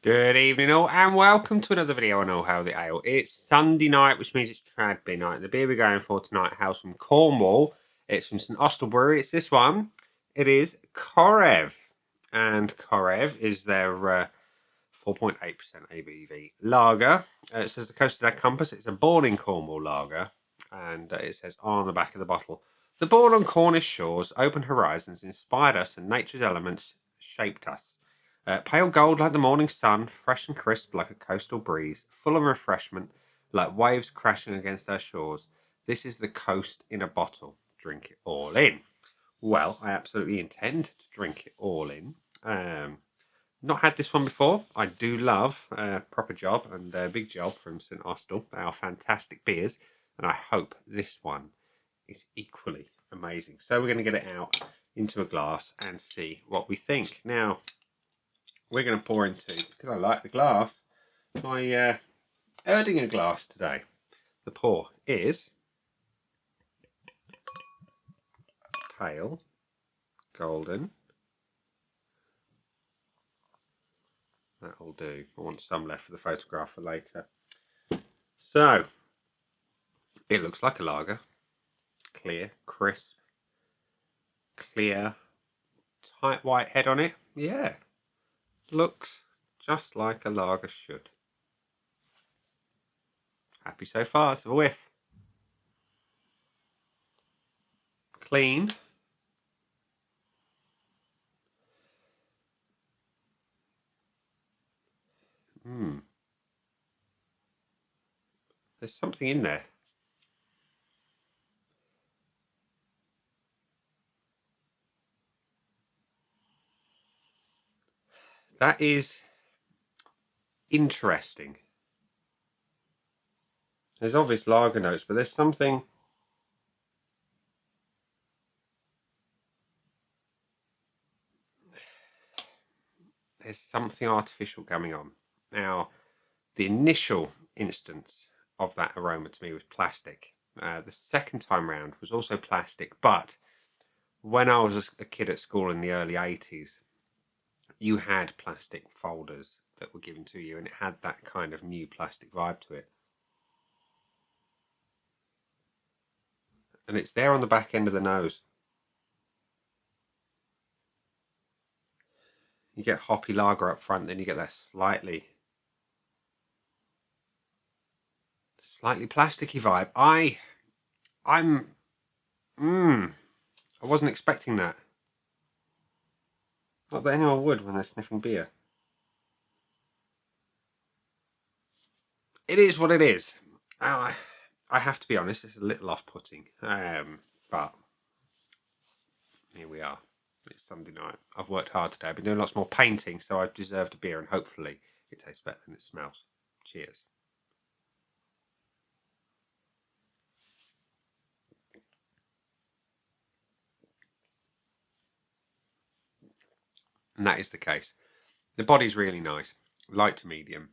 Good evening all and welcome to another video on All Hail the Ale. It's Sunday night, which means it's Tradby night. The beer we're going for tonight hails from Cornwall. It's from St Austell Brewery. It's this one. It is Korev. And Korev is their 4.8% ABV lager. It says the Coast of their compass. It's a born in Cornwall lager. And it says on the back of the bottle, the born on Cornish shores, open horizons inspired us and nature's elements shaped us. Pale gold like the morning sun, fresh and crisp like a coastal breeze, full of refreshment like waves crashing against our shores. This is the coast in a bottle. Drink it all in. Well, I absolutely intend to drink it all in. Not had this one before. I do love Proper Job and Big Job from St Austell. They are fantastic beers, and I hope this one is equally amazing. So we're going to get it out into a glass and see what we think. Now, we're going to pour into, because I like the glass, my Erdinger glass today. The pour is pale, golden. That'll do. I want some left for the photograph for later. So, it looks like a lager. Clear, crisp, clear, tight white head on it. Yeah. Looks just like a lager should. Happy so far. It's a whiff. Clean. There's something in there. That is interesting. There's obvious lager notes, but there's something. There's something artificial coming on. Now, the initial instance of that aroma to me was plastic. The second time round was also plastic, but when I was a kid at school in the early 80s, you had plastic folders that were given to you, and it had that kind of new plastic vibe to it. And it's there on the back end of the nose. You get hoppy lager up front, then you get that slightly plasticky vibe. I wasn't expecting that. Not that anyone would when they're sniffing beer. It is what it is. I have to be honest, it's a little off-putting. But here we are. It's Sunday night. I've worked hard today. I've been doing lots more painting, so I've deserved a beer, and hopefully it tastes better than it smells. Cheers. And that is the case. The body's really nice, light to medium.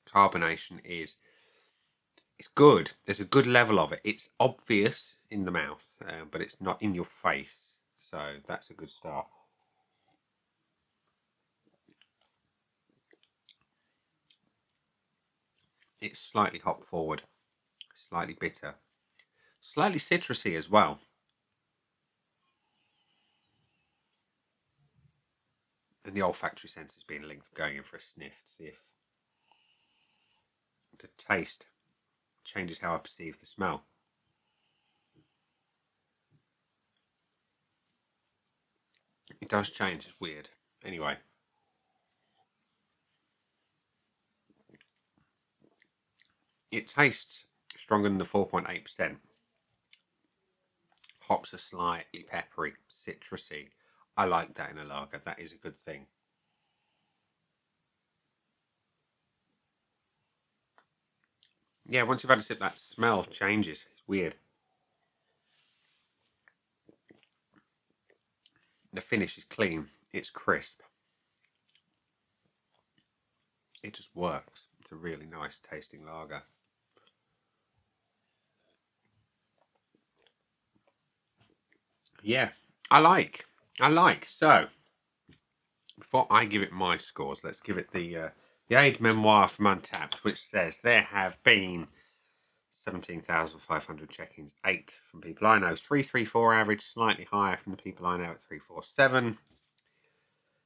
Carbonation is good. There's a good level of it. It's obvious in the mouth, but it's not in your face. So that's a good start. It's slightly hop forward, slightly bitter, slightly citrusy as well. And the olfactory sense is being linked, going in for a sniff to see if the taste changes how I perceive the smell. It does change, it's weird. Anyway. It tastes stronger than the 4.8%. Hops are slightly peppery, citrusy. I like that in a lager. That is a good thing. Yeah, once you've had a sip, that smell changes. It's weird. The finish is clean. It's crisp. It just works. It's a really nice tasting lager. Yeah, I like. So, before I give it my scores, let's give it the aid memoir from Untapped, which says there have been 17,500 check-ins, 8 from people I know, 334 average, slightly higher from the people I know at 347.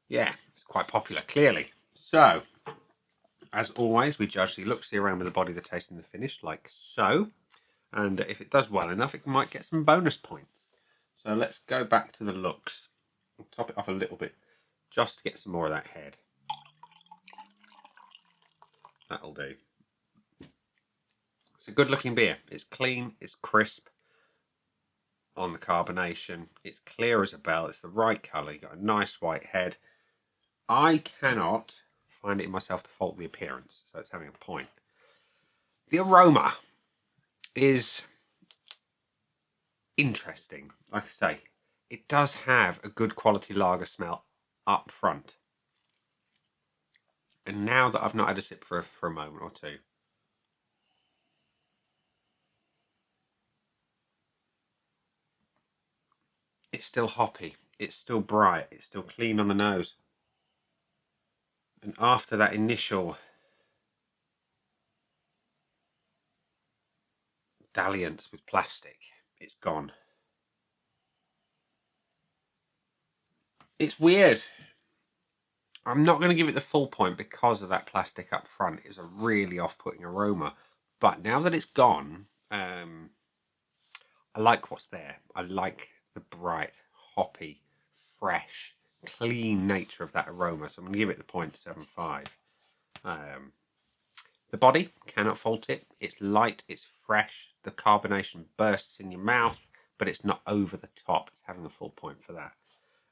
Yeah, it's quite popular, clearly. So, as always, we judge the looks, the aroma, the body, the taste, and the finish, like so. And if it does well enough, it might get some bonus points. So let's go back to the looks. I'll top it off a little bit, just to get some more of that head. That'll do. It's a good looking beer. It's clean, it's crisp on the carbonation. It's clear as a bell. It's the right colour. You've got a nice white head. I cannot find it in myself to fault the appearance, so it's having a point. The aroma is interesting. Like I say, it does have a good quality lager smell up front. And now that I've not had a sip for a moment or two, it's still hoppy, it's still bright, it's still clean on the nose. And after that initial dalliance with plastic, it's gone. It's weird. I'm not going to give it the full point because of that plastic up front. It's a really off-putting aroma. But now that it's gone, I like what's there. I like the bright, hoppy, fresh, clean nature of that aroma. So I'm going to give it the 0.75. The body, cannot fault it. It's light, it's fresh. The carbonation bursts in your mouth, but it's not over the top. It's having a full point for that.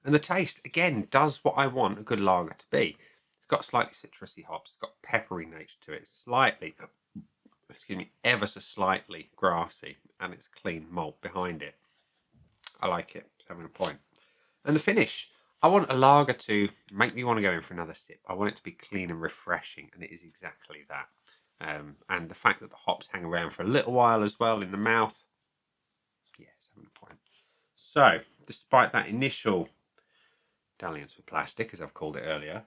And the taste, again, does what I want a good lager to be. It's got slightly citrusy hops. It's got peppery nature to it. Slightly, excuse me, ever so slightly grassy. And it's clean malt behind it. I like it. It's having a point. And the finish. I want a lager to make me want to go in for another sip. I want it to be clean and refreshing. And it is exactly that. And the fact that the hops hang around for a little while as well in the mouth. Yeah, it's having a point. So, despite that initial dalliance with plastic, as I've called it earlier,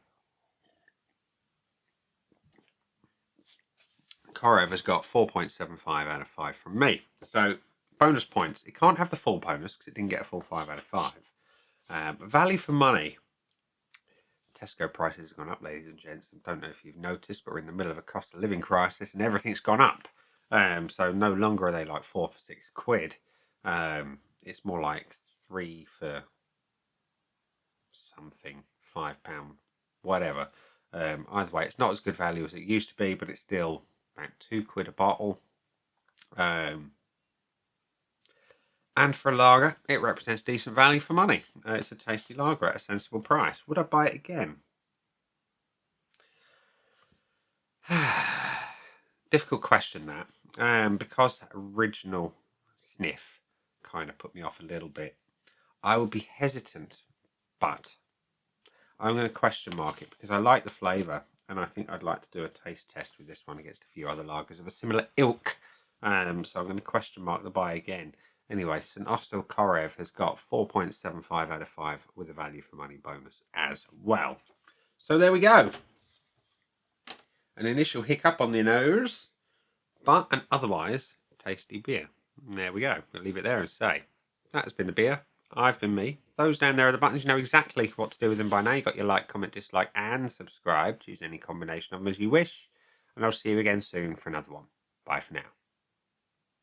Korev has got 4.75 out of 5 from me. So, bonus points. It can't have the full bonus because it didn't get a full 5 out of 5. Value for money. Tesco prices have gone up, ladies and gents. I don't know if you've noticed, but we're in the middle of a cost of living crisis and everything's gone up. So no longer are they like 4 for £6. It's more like 3 for something, £5, whatever. Either way, it's not as good value as it used to be, but it's still about £2 a bottle. And for a lager, it represents decent value for money. It's a tasty lager at a sensible price. Would I buy it again? Difficult question, that. Because that original sniff kind of put me off a little bit, I would be hesitant, but I'm going to question mark it because I like the flavour and I think I'd like to do a taste test with this one against a few other lagers of a similar ilk. So I'm going to question mark the buy again. Anyway, St. Austell Korev has got 4.75 out of 5 with a value for money bonus as well. So there we go. An initial hiccup on the nose, but an otherwise tasty beer. And there we go. We'll leave it there and say, that has been the beer. I've been me. Those down there are the buttons. You know exactly what to do with them by now. You've got your like, comment, dislike, and subscribe. Choose any combination of them as you wish. And I'll see you again soon for another one. Bye for now.